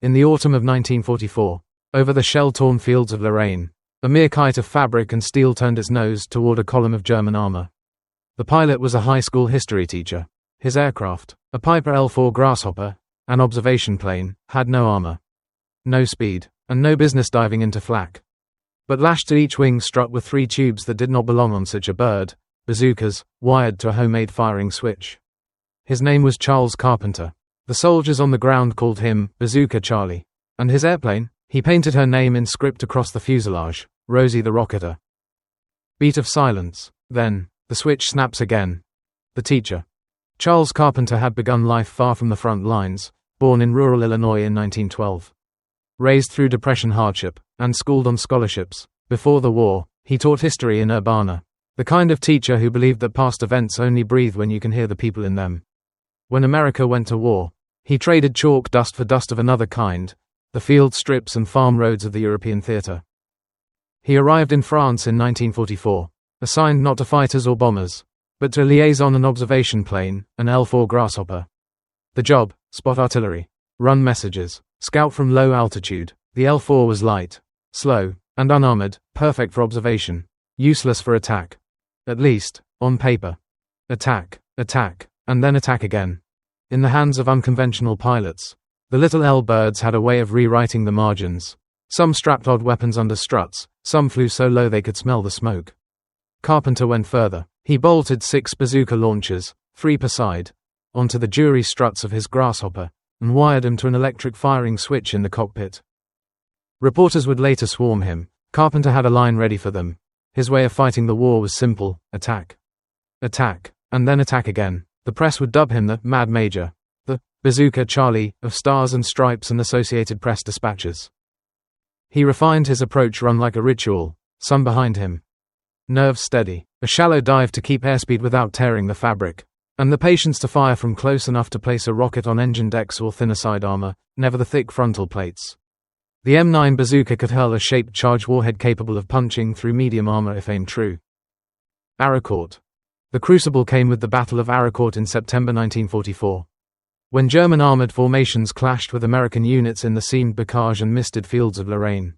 In the autumn of 1944, over the shell-torn fields of Lorraine, a mere kite of fabric and steel turned its nose toward a column of German armor. The pilot was a high school history teacher. His aircraft, a Piper L-4 Grasshopper, an observation plane, had no armor, no speed, and no business diving into flak. But lashed to each wing strut were 3 tubes that did not belong on such a bird, bazookas, wired to a homemade firing switch. His name was Charles Carpenter. The soldiers on the ground called him Bazooka Charlie. And his airplane? He painted her name in script across the fuselage, Rosie the Rocketer. Beat of silence. Then, the switch snaps again. The teacher. Charles Carpenter had begun life far from the front lines, born in rural Illinois in 1912. Raised through Depression hardship, and schooled on scholarships. Before the war, he taught history in Urbana. The kind of teacher who believed that past events only breathe when you can hear the people in them. When America went to war, he traded chalk dust for dust of another kind, the field strips and farm roads of the European theater. He arrived in France in 1944, assigned not to fighters or bombers, but to a liaison and observation plane, an L-4 Grasshopper. The job, spot artillery, run messages, scout from low altitude. The L-4 was light, slow, and unarmored, perfect for observation, useless for attack. At least, on paper. Attack, and then attack again. In the hands of unconventional pilots, the little L-birds had a way of rewriting the margins. Some strapped odd weapons under struts, some flew so low they could smell the smoke. Carpenter went further. He bolted 6 bazooka launchers, 3 per side, onto the jury struts of his Grasshopper, and wired them to an electric firing switch in the cockpit. Reporters would later swarm him. Carpenter had a line ready for them. His way of fighting the war was simple: attack, and then attack again. The press would dub him the Mad Major, the Bazooka Charlie of Stars and Stripes and Associated Press dispatches. He refined his approach, run like a ritual, some behind him. Nerves steady, a shallow dive to keep airspeed without tearing the fabric, and the patience to fire from close enough to place a rocket on engine decks or thinner side armor, never the thick frontal plates. The M9 bazooka could hurl a shaped charge warhead capable of punching through medium armor if aimed true. Arrocourt. The crucible came with the Battle of Arrocourt in September 1944. When German armored formations clashed with American units in the seamed bocage and misted fields of Lorraine.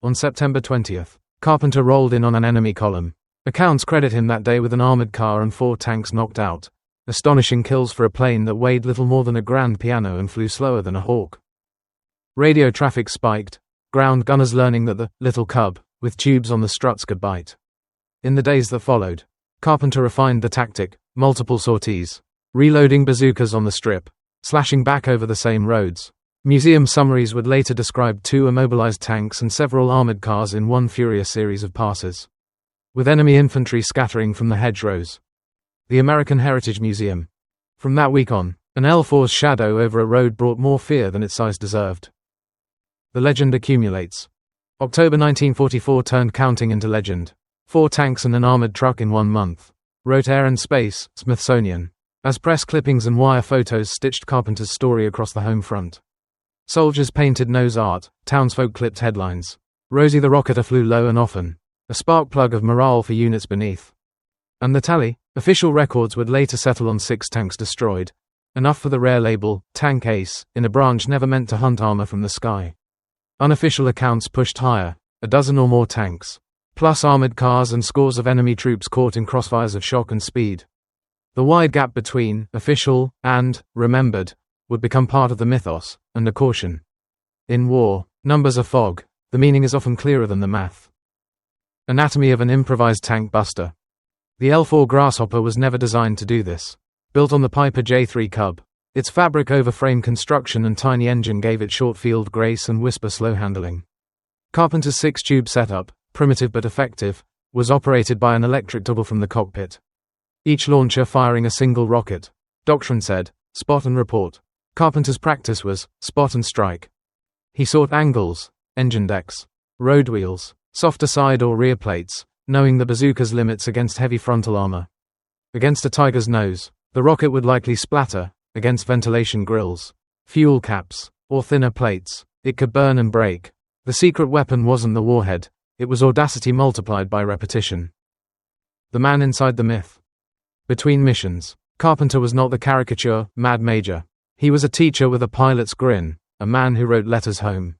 On September 20th, Carpenter rolled in on an enemy column. Accounts credit him that day with an armored car and 4 tanks knocked out. Astonishing kills for a plane that weighed little more than a grand piano and flew slower than a hawk. Radio traffic spiked, ground gunners learning that the little cub, with tubes on the struts, could bite. In the days that followed, Carpenter refined the tactic, multiple sorties, reloading bazookas on the strip, slashing back over the same roads. Museum summaries would later describe 2 immobilized tanks and several armored cars in one furious series of passes, with enemy infantry scattering from the hedgerows. The American Heritage Museum. From that week on, an L-4's shadow over a road brought more fear than its size deserved. The legend accumulates. October 1944 turned counting into legend. 4 tanks and an armored truck in 1 month. Wrote Air and Space, Smithsonian. As press clippings and wire photos stitched Carpenter's story across the home front. Soldiers painted nose art, townsfolk clipped headlines. Rosie the Rocketer flew low and often, a spark plug of morale for units beneath. And the tally? Official records would later settle on 6 tanks destroyed. Enough for the rare label, Tank Ace, in a branch never meant to hunt armor from the sky. Unofficial accounts pushed higher, a dozen or more tanks, plus armored cars and scores of enemy troops caught in crossfires of shock and speed. The wide gap between official and remembered would become part of the mythos, and a caution. In war, numbers are fog, the meaning is often clearer than the math. Anatomy of an improvised tank buster. The L-4 Grasshopper was never designed to do this. Built on the Piper J3 Cub, its fabric over frame construction and tiny engine gave it short field grace and whisper slow handling. Carpenter's 6-tube setup, primitive but effective, was operated by an electric toggle from the cockpit. Each launcher firing a single rocket. Doctrine said, spot and report. Carpenter's practice was, spot and strike. He sought angles, engine decks, road wheels, softer side or rear plates, knowing the bazooka's limits against heavy frontal armor. Against a tiger's nose, the rocket would likely splatter. Against ventilation grills, fuel caps, or thinner plates, it could burn and break. The secret weapon wasn't the warhead, it was audacity multiplied by repetition. The man inside the myth. Between missions, Carpenter was not the caricature, Mad Major. He was a teacher with a pilot's grin, a man who wrote letters home.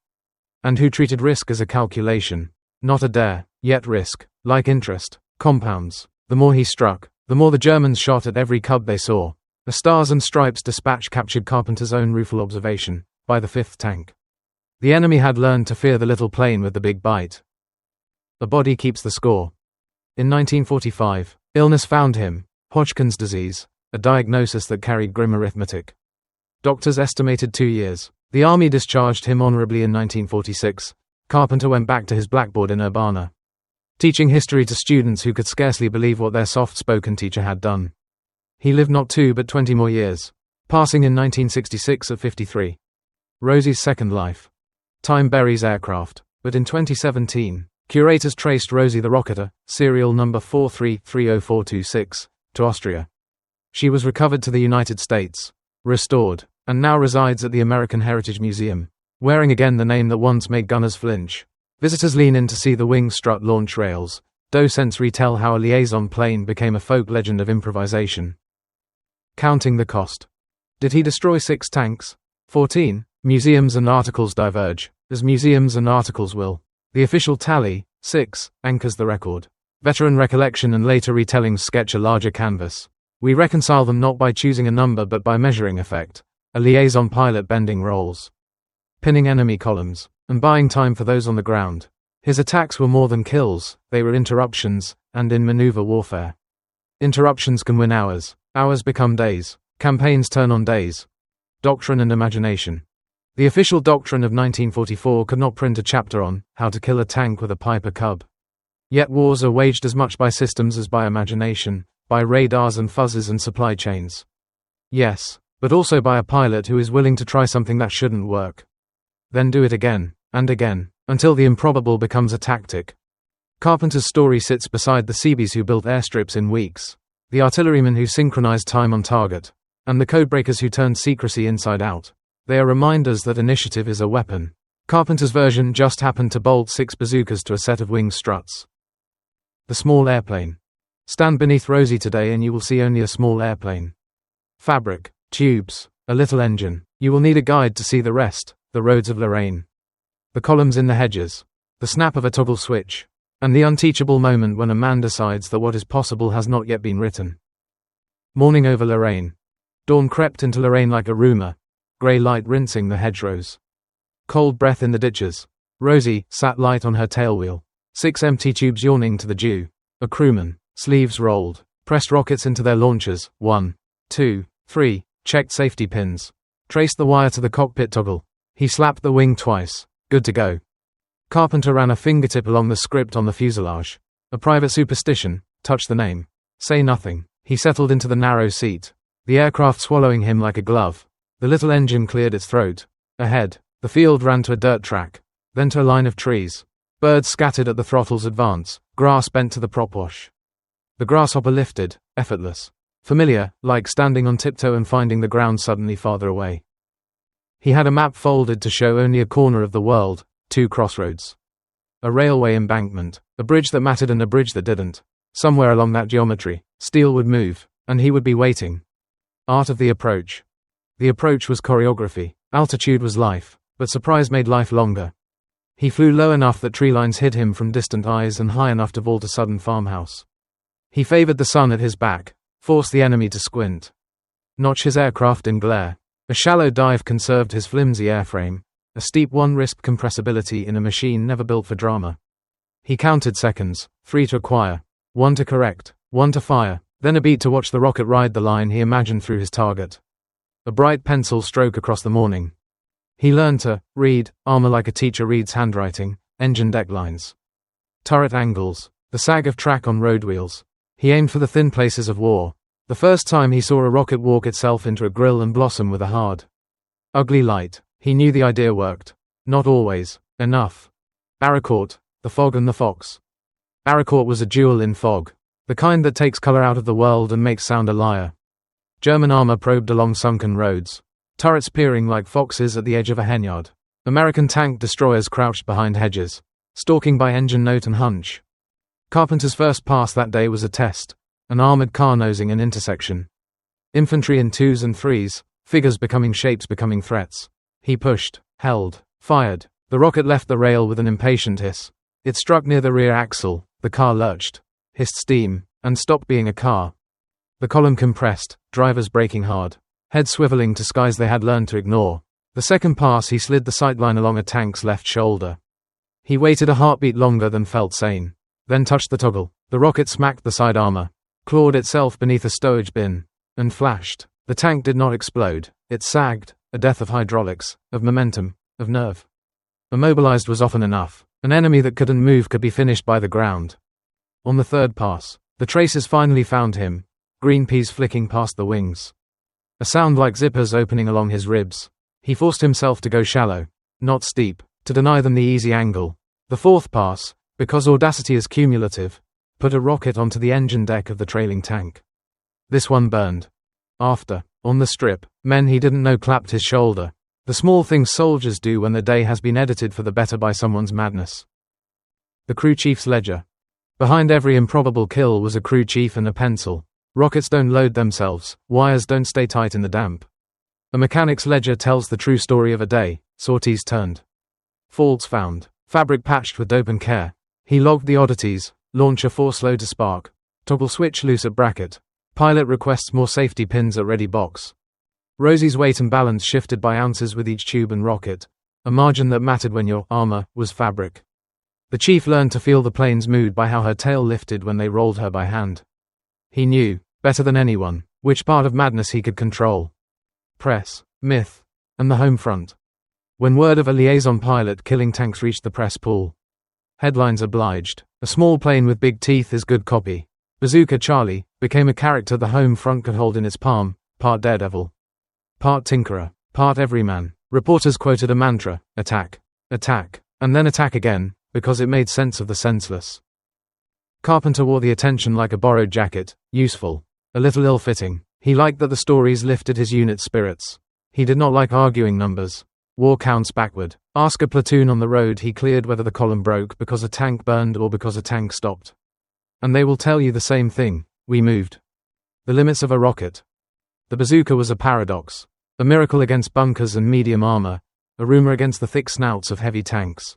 And who treated risk as a calculation, not a dare, yet risk, like interest, compounds. The more he struck, the more the Germans shot at every cub they saw. A Stars and Stripes dispatch captured Carpenter's own rueful observation, by the 5th tank. The enemy had learned to fear the little plane with the big bite. The body keeps the score. In 1945, illness found him, Hodgkin's disease, a diagnosis that carried grim arithmetic. Doctors estimated 2 years. The army discharged him honorably in 1946. Carpenter went back to his blackboard in Urbana, teaching history to students who could scarcely believe what their soft-spoken teacher had done. He lived not 2 but 20 more years, passing in 1966 at 53. Rosie's second life. Time buries aircraft, but in 2017, curators traced Rosie the Rocketer, serial number 4330426, to Austria. She was recovered to the United States, restored, and now resides at the American Heritage Museum, wearing again the name that once made gunners flinch. Visitors lean in to see the wing strut launch rails. Docents retell how a liaison plane became a folk legend of improvisation. Counting the cost. Did he destroy 6 tanks? 14? Museums and articles diverge, as museums and articles will. The official tally, 6, anchors the record. Veteran recollection and later retellings sketch a larger canvas. We reconcile them not by choosing a number but by measuring effect. A liaison pilot bending roles, pinning enemy columns, and buying time for those on the ground. His attacks were more than kills, they were interruptions, and in maneuver warfare. Interruptions can win hours, hours become days, campaigns turn on days. Doctrine and imagination. The official doctrine of 1944 could not print a chapter on how to kill a tank with a Piper Cub. Yet wars are waged as much by systems as by imagination, by radars and fuzzes and supply chains. Yes, but also by a pilot who is willing to try something that shouldn't work. Then do it again, and again, until the improbable becomes a tactic. Carpenter's story sits beside the Seabees who built airstrips in weeks, the artillerymen who synchronized time on target, and the codebreakers who turned secrecy inside out. They are reminders that initiative is a weapon. Carpenter's version just happened to bolt 6 bazookas to a set of wing struts. The small airplane. Stand beneath Rosie today and you will see only a small airplane. Fabric. Tubes, a little engine. You will need a guide to see the rest, the roads of Lorraine. The columns in the hedges, the snap of a toggle switch, and the unteachable moment when a man decides that what is possible has not yet been written. Morning over Lorraine. Dawn crept into Lorraine like a rumor, grey light rinsing the hedgerows. Cold breath in the ditches. Rosie sat light on her tailwheel. 6 empty tubes yawning to the dew. A crewman, sleeves rolled, pressed rockets into their launchers. 1, 2, 3. Checked safety pins. Traced the wire to the cockpit toggle. He slapped the wing twice. Good to go. Carpenter ran a fingertip along the script on the fuselage. A private superstition. Touch the name. Say nothing. He settled into the narrow seat, the aircraft swallowing him like a glove. The little engine cleared its throat. Ahead, the field ran to a dirt track, then to a line of trees. Birds scattered at the throttle's advance, grass bent to the prop wash. The grasshopper lifted, effortless. Familiar, like standing on tiptoe and finding the ground suddenly farther away. He had a map folded to show only a corner of the world, 2 crossroads. A railway embankment, a bridge that mattered and a bridge that didn't. Somewhere along that geometry, steel would move, and he would be waiting. Art of the approach. The approach was choreography, altitude was life, but surprise made life longer. He flew low enough that tree lines hid him from distant eyes and high enough to vault a sudden farmhouse. He favored the sun at his back, forced the enemy to squint. Notch his aircraft in glare. A shallow dive conserved his flimsy airframe. A steep one risked compressibility in a machine never built for drama. He counted seconds, 3 to acquire, 1 to correct, 1 to fire, then a beat to watch the rocket ride the line he imagined through his target. A bright pencil stroke across the morning. He learned to read armor like a teacher reads handwriting, engine deck lines. Turret angles, the sag of track on road wheels. He aimed for the thin places of war. The first time he saw a rocket walk itself into a grill and blossom with a hard, ugly light, he knew the idea worked. Not always. Enough. Barracourt, the fog and the fox. Barracourt was a jewel in fog. The kind that takes color out of the world and makes sound a liar. German armor probed along sunken roads. Turrets peering like foxes at the edge of a henyard. American tank destroyers crouched behind hedges, stalking by engine note and hunch. Carpenter's first pass that day was a test, an armored car nosing an intersection. Infantry in 2s and 3s, figures becoming shapes becoming threats. He pushed, held, fired. The rocket left the rail with an impatient hiss. It struck near the rear axle, the car lurched, hissed steam, and stopped being a car. The column compressed, drivers braking hard, heads swiveling to skies they had learned to ignore. The second pass he slid the sightline along a tank's left shoulder. He waited a heartbeat longer than felt sane, then touched the toggle. The rocket smacked the side armor, clawed itself beneath a stowage bin, and flashed. The tank did not explode, it sagged, a death of hydraulics, of momentum, of nerve. Immobilized was often enough. An enemy that couldn't move could be finished by the ground. On the third pass, the traces finally found him, green peas flicking past the wings. A sound like zippers opening along his ribs. He forced himself to go shallow, not steep, to deny them the easy angle. The fourth pass, because audacity is cumulative, put a rocket onto the engine deck of the trailing tank. This one burned. After, on the strip, men he didn't know clapped his shoulder. The small things soldiers do when the day has been edited for the better by someone's madness. The crew chief's ledger. Behind every improbable kill was a crew chief and a pencil. Rockets don't load themselves, wires don't stay tight in the damp. A mechanic's ledger tells the true story of a day, sorties turned, faults found, fabric patched with dope and care. He logged the oddities, launcher 4 slow to spark, toggle switch loose at bracket, pilot requests more safety pins at ready box. Rosie's weight and balance shifted by ounces with each tube and rocket, a margin that mattered when your armor was fabric. The chief learned to feel the plane's mood by how her tail lifted when they rolled her by hand. He knew, better than anyone, which part of madness he could control. Press, myth, and the home front. When word of a liaison pilot killing tanks reached the press pool. Headlines obliged. A small plane with big teeth is good copy. Bazooka Charlie became a character the home front could hold in its palm, part daredevil, part tinkerer, part everyman. Reporters quoted a mantra, attack, attack, and then attack again, because it made sense of the senseless. Carpenter wore the attention like a borrowed jacket, useful, a little ill-fitting. He liked that the stories lifted his unit's spirits. He did not like arguing numbers. War counts backward. Ask a platoon on the road he cleared whether the column broke because a tank burned or because a tank stopped. And they will tell you the same thing, we moved. The limits of a rocket. The bazooka was a paradox. A miracle against bunkers and medium armor, a rumor against the thick snouts of heavy tanks.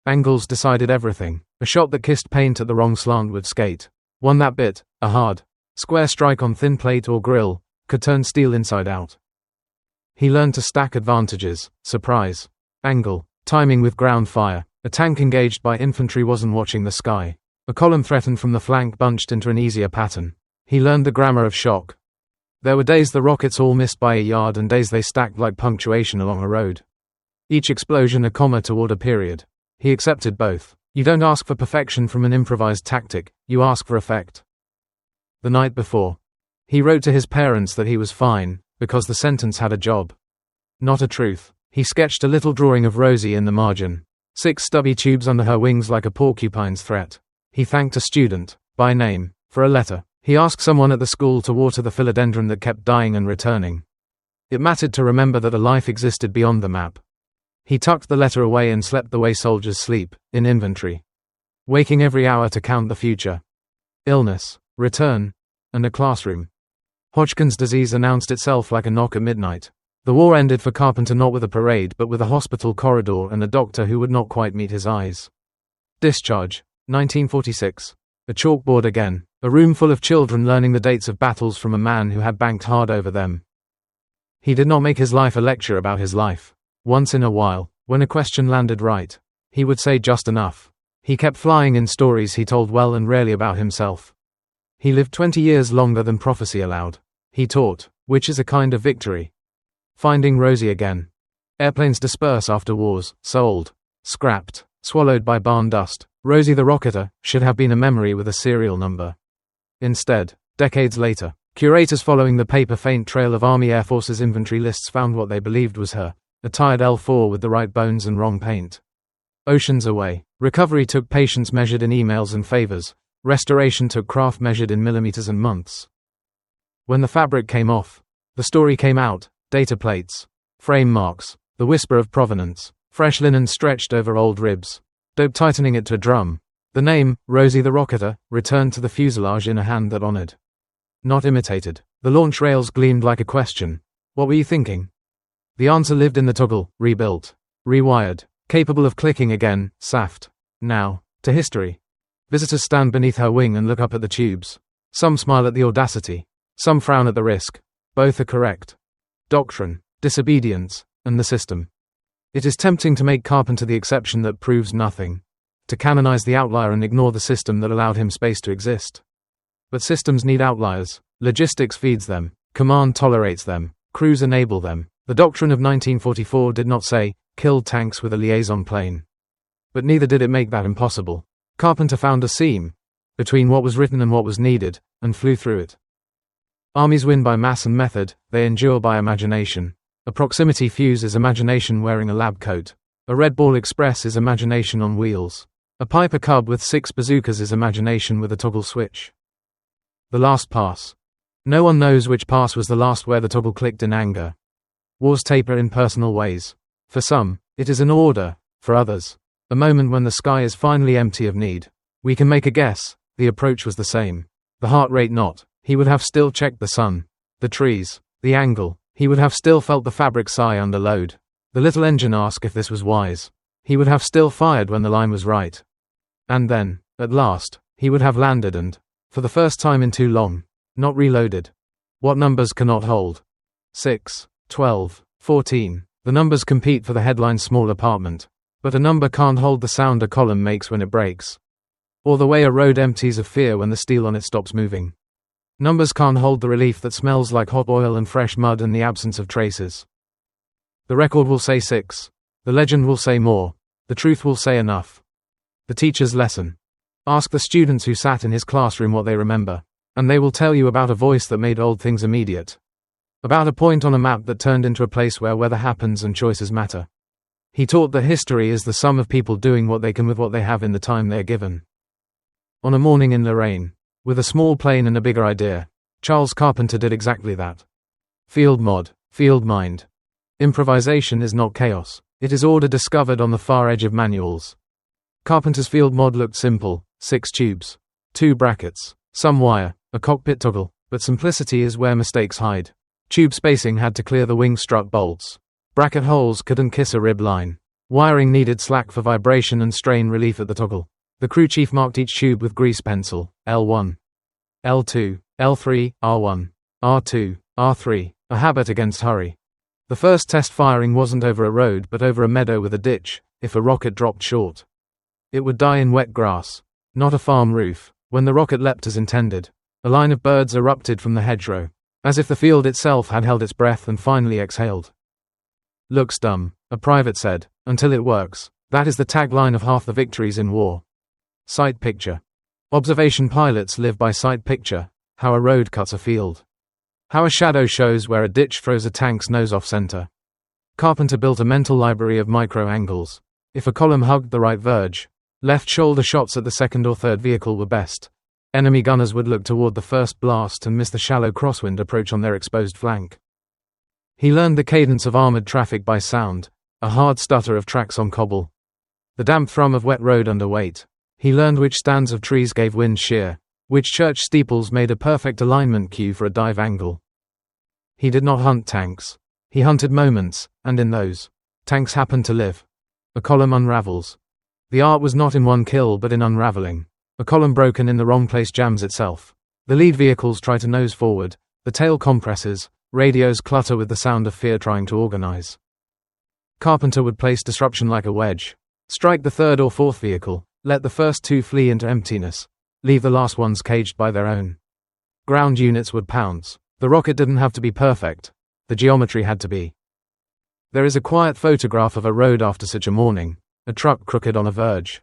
Angles decided everything. A shot that kissed paint at the wrong slant would skate. One that bit, a hard, square strike on thin plate or grill, could turn steel inside out. He learned to stack advantages, surprise, angle, timing with ground fire. A tank engaged by infantry wasn't watching the sky. A column threatened from the flank bunched into an easier pattern. He learned the grammar of shock. There were days the rockets all missed by a yard and days they stacked like punctuation along a road. Each explosion a comma toward a period. He accepted both. You don't ask for perfection from an improvised tactic, you ask for effect. The night before, he wrote to his parents that he was fine, because the sentence had a job. Not a truth. He sketched a little drawing of Rosie in the margin. 6 stubby tubes under her wings like a porcupine's threat. He thanked a student, by name, for a letter. He asked someone at the school to water the philodendron that kept dying and returning. It mattered to remember that a life existed beyond the map. He tucked the letter away and slept the way soldiers sleep, in inventory. Waking every hour to count the future. Illness, return, and a classroom. Hodgkin's disease announced itself like a knock at midnight. The war ended for Carpenter not with a parade but with a hospital corridor and a doctor who would not quite meet his eyes. Discharge, 1946. A chalkboard again. A room full of children learning the dates of battles from a man who had banked hard over them. He did not make his life a lecture about his life. Once in a while, when a question landed right, he would say just enough. He kept flying in stories he told well and rarely about himself. He lived 20 years longer than prophecy allowed. He taught, which is a kind of victory. Finding Rosie again. Airplanes disperse after wars, sold, scrapped, swallowed by barn dust. Rosie the Rocketer should have been a memory with a serial number. Instead, decades later, curators following the paper-faint trail of Army Air Force's inventory lists found what they believed was her, a tired L-4 with the right bones and wrong paint. Oceans away, recovery took patience measured in emails and favors, restoration took craft measured in millimeters and months. When the fabric came off, the story came out, data plates, frame marks, the whisper of provenance, fresh linen stretched over old ribs, dope tightening it to a drum. The name, Rosie the Rocketer, returned to the fuselage in a hand that honored. Not imitated. The launch rails gleamed like a question. What were you thinking? The answer lived in the toggle, rebuilt, rewired, capable of clicking again, saft. Now, to history. Visitors stand beneath her wing and look up at the tubes. Some smile at the audacity. Some frown at the risk. Both are correct. Doctrine, disobedience, and the system. It is tempting to make Carpenter the exception that proves nothing. To canonize the outlier and ignore the system that allowed him space to exist. But systems need outliers. Logistics feeds them. Command tolerates them. Crews enable them. The doctrine of 1944 did not say, kill tanks with a liaison plane. But neither did it make that impossible. Carpenter found a seam between what was written and what was needed, and flew through it. Armies win by mass and method, they endure by imagination. A proximity fuse is imagination wearing a lab coat. A Red Ball Express is imagination on wheels. A Piper Cub with 6 bazookas is imagination with a toggle switch. The last pass. No one knows which pass was the last where the toggle clicked in anger. Wars taper in personal ways. For some, it is an order. For others, a moment when the sky is finally empty of need. We can make a guess. The approach was the same. The heart rate not. He would have still checked the sun, the trees, the angle. He would have still felt the fabric sigh under load. The little engine ask if this was wise. He would have still fired when the line was right. And then, at last, he would have landed and, for the first time in too long, not reloaded. What numbers cannot hold? 6, 12, 14. The numbers compete for the headline's small apartment. But a number can't hold the sound a column makes when it breaks. Or the way a road empties of fear when the steel on it stops moving. Numbers can't hold the relief that smells like hot oil and fresh mud in the absence of traces. The record will say 6. The legend will say more. The truth will say enough. The teacher's lesson. Ask the students who sat in his classroom what they remember, and they will tell you about a voice that made old things immediate. About a point on a map that turned into a place where weather happens and choices matter. He taught that history is the sum of people doing what they can with what they have in the time they are given. On a morning in Lorraine, with a small plane and a bigger idea, Charles Carpenter did exactly that. Field mod, field mind. Improvisation is not chaos, it is order discovered on the far edge of manuals. Carpenter's field mod looked simple: 6 tubes, 2 brackets, some wire, a cockpit toggle, but simplicity is where mistakes hide. Tube spacing had to clear the wing strut bolts. Bracket holes couldn't kiss a rib line. Wiring needed slack for vibration and strain relief at the toggle. The crew chief marked each tube with grease pencil: L1, L2, L3, R1, R2, R3, a habit against hurry. The first test firing wasn't over a road but over a meadow with a ditch. If a rocket dropped short, it would die in wet grass, not a farm roof. When the rocket leapt as intended, a line of birds erupted from the hedgerow, as if the field itself had held its breath and finally exhaled. Looks dumb, a private said, until it works. That is the tagline of half the victories in war. Sight picture. Observation pilots live by sight picture, how a road cuts a field. How a shadow shows where a ditch throws a tank's nose off center. Carpenter built a mental library of micro angles. If a column hugged the right verge, left shoulder shots at the second or third vehicle were best. Enemy gunners would look toward the first blast and miss the shallow crosswind approach on their exposed flank. He learned the cadence of armored traffic by sound, a hard stutter of tracks on cobble. The damp thrum of wet road under weight. He learned which stands of trees gave wind shear, which church steeples made a perfect alignment cue for a dive angle. He did not hunt tanks. He hunted moments, and in those, tanks happened to live. A column unravels. The art was not in one kill but in unraveling. A column broken in the wrong place jams itself. The lead vehicles try to nose forward, the tail compresses, radios clutter with the sound of fear trying to organize. Carpenter would place disruption like a wedge. Strike the third or fourth vehicle, let the first 2 flee into emptiness, leave the last ones caged by their own. Ground units would pounce. The rocket didn't have to be perfect. The geometry had to be. There is a quiet photograph of a road after such a morning, a truck crooked on a verge.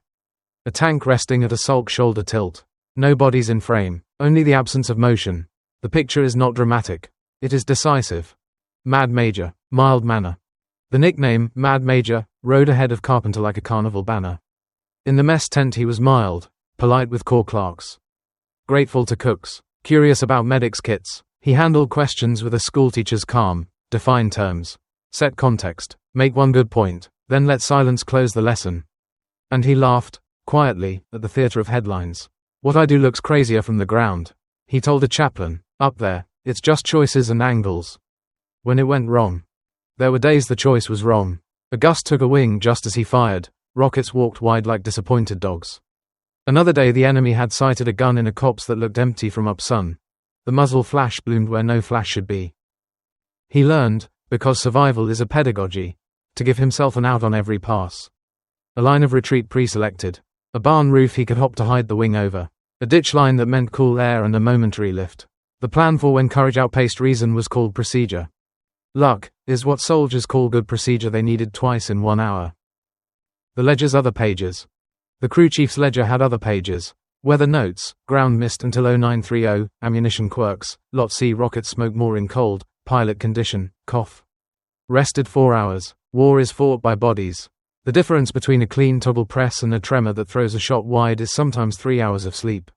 A tank resting at a sulk shoulder tilt. No bodies in frame, only the absence of motion. The picture is not dramatic. It is decisive. Mad Major, mild manner. The nickname, Mad Major, rode ahead of Carpenter like a carnival banner. In the mess tent he was mild, polite with corps clerks. Grateful to cooks, curious about medics' kits. He handled questions with a schoolteacher's calm, define terms, set context, make one good point, then let silence close the lesson. And he laughed, quietly, at the theater of headlines. What I do looks crazier from the ground, he told a chaplain. Up there, it's just choices and angles. When it went wrong, There were days the choice was wrong. A gust took a wing just as he fired. Rockets walked wide like disappointed dogs. Another day the enemy had sighted a gun in a copse that looked empty from up sun. The muzzle flash bloomed where no flash should be. He learned, because survival is a pedagogy, to give himself an out on every pass. A line of retreat pre-selected. A barn roof he could hop to hide the wing over. A ditch line that meant cool air and a momentary lift. The plan for when courage outpaced reason was called procedure. Luck is what soldiers call good procedure they needed twice in 1 hour. The ledger's other pages. The crew chief's ledger had other pages. Weather notes, ground mist until 0930, ammunition quirks, lot C rocket smoke more in cold, pilot condition, cough. Rested 4 hours. War is fought by bodies. The difference between a clean toggle press and a tremor that throws a shot wide is sometimes 3 hours of sleep.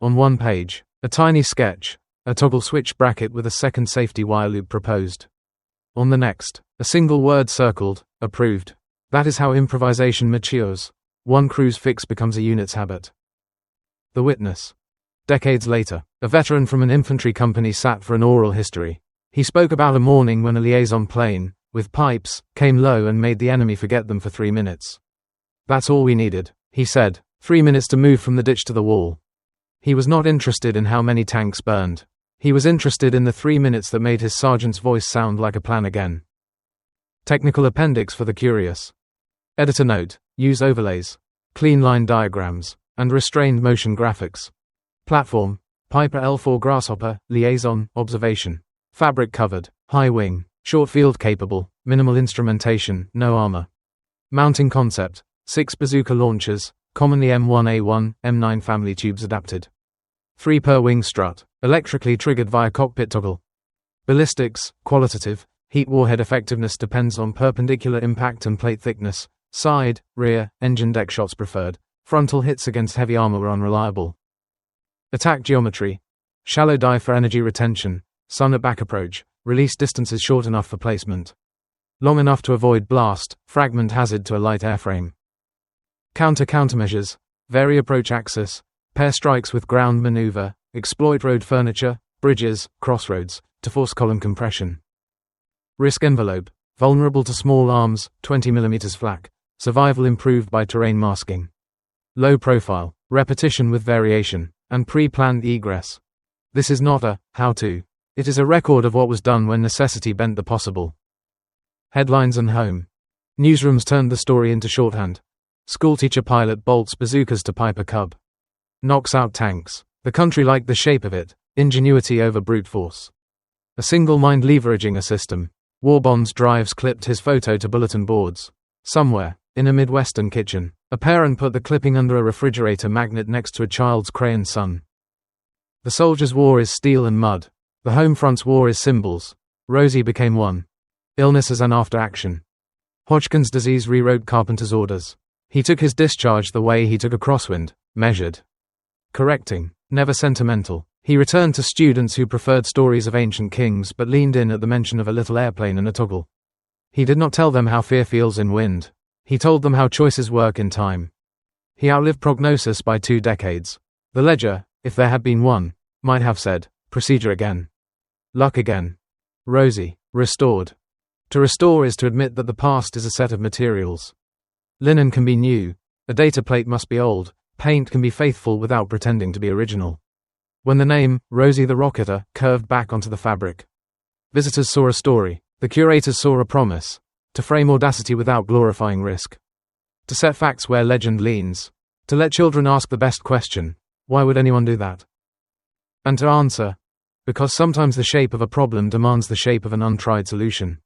On one page, a tiny sketch, a toggle switch bracket with a second safety wire loop proposed. On the next, a single word circled, approved. That is how improvisation matures. One crew's fix becomes a unit's habit. The witness. Decades later, a veteran from an infantry company sat for an oral history. He spoke about a morning when a liaison plane, with pipes, came low and made the enemy forget them for 3 minutes. That's all we needed, he said, 3 minutes to move from the ditch to the wall. He was not interested in how many tanks burned. He was interested in the 3 minutes that made his sergeant's voice sound like a plan again. Technical appendix for the curious. Editor note, use overlays, clean line diagrams, and restrained motion graphics. Platform, Piper L-4 Grasshopper, liaison, observation. Fabric covered, high wing, short field capable, minimal instrumentation, no armor. Mounting concept, 6 bazooka launchers, commonly M1A1, M9 family tubes adapted. 3 per wing strut, electrically triggered via cockpit toggle. Ballistics, qualitative, heat warhead effectiveness depends on perpendicular impact and plate thickness, side, rear, engine deck shots preferred, frontal hits against heavy armor were unreliable. Attack geometry, shallow dive for energy retention, sun at back approach, release distances short enough for placement. Long enough to avoid blast, fragment hazard to a light airframe. Countermeasures, vary approach axis, pair strikes with ground maneuver, exploit road furniture, bridges, crossroads, to force column compression. Risk envelope, vulnerable to small arms, 20 mm flak, survival improved by terrain masking. Low profile, repetition with variation, and pre-planned egress. This is not a how-to. It is a record of what was done when necessity bent the possible. Headlines and home. Newsrooms turned the story into shorthand. Schoolteacher pilot bolts bazookas to Piper Cub. Knocks out tanks. The country liked the shape of it. Ingenuity over brute force. A single mind leveraging a system. War bonds drives clipped his photo to bulletin boards. Somewhere, in a Midwestern kitchen, a parent put the clipping under a refrigerator magnet next to a child's crayon son. The soldier's war is steel and mud. The home front's war is symbols. Rosie became one. Illness as an after-action. Hodgkin's disease rewrote Carpenter's orders. He took his discharge the way he took a crosswind, measured. Correcting, never sentimental. He returned to students who preferred stories of ancient kings but leaned in at the mention of a little airplane and a toggle. He did not tell them how fear feels in wind. He told them how choices work in time. He outlived prognosis by 2 decades. The ledger, if there had been one, might have said, procedure again. Luck again. Rosie, restored. To restore is to admit that the past is a set of materials. Linen can be new, a data plate must be old, paint can be faithful without pretending to be original. When the name, Rosie the Rocketer, curved back onto the fabric. Visitors saw a story, the curators saw a promise. To frame audacity without glorifying risk. To set facts where legend leans. To let children ask the best question, why would anyone do that? And to answer, because sometimes the shape of a problem demands the shape of an untried solution.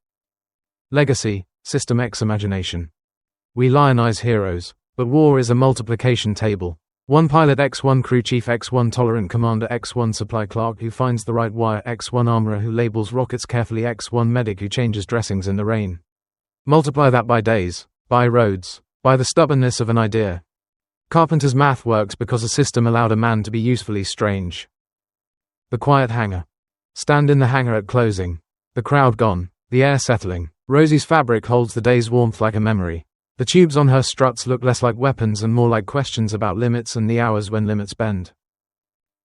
Legacy, System X imagination. We lionize heroes, but war is a multiplication table. 1 pilot X1 crew chief X1 tolerant commander X1 supply clerk who finds the right wire X1 armorer who labels rockets carefully X1 medic who changes dressings in the rain. Multiply that by days, by roads, by the stubbornness of an idea. Carpenter's math works because a system allowed a man to be usefully strange. The quiet hangar. Stand in the hangar at closing. The crowd gone, the air settling. Rosie's fabric holds the day's warmth like a memory. The tubes on her struts look less like weapons and more like questions about limits and the hours when limits bend.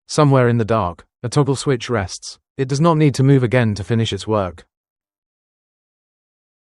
Somewhere in the dark, a toggle switch rests. It does not need to move again to finish its work.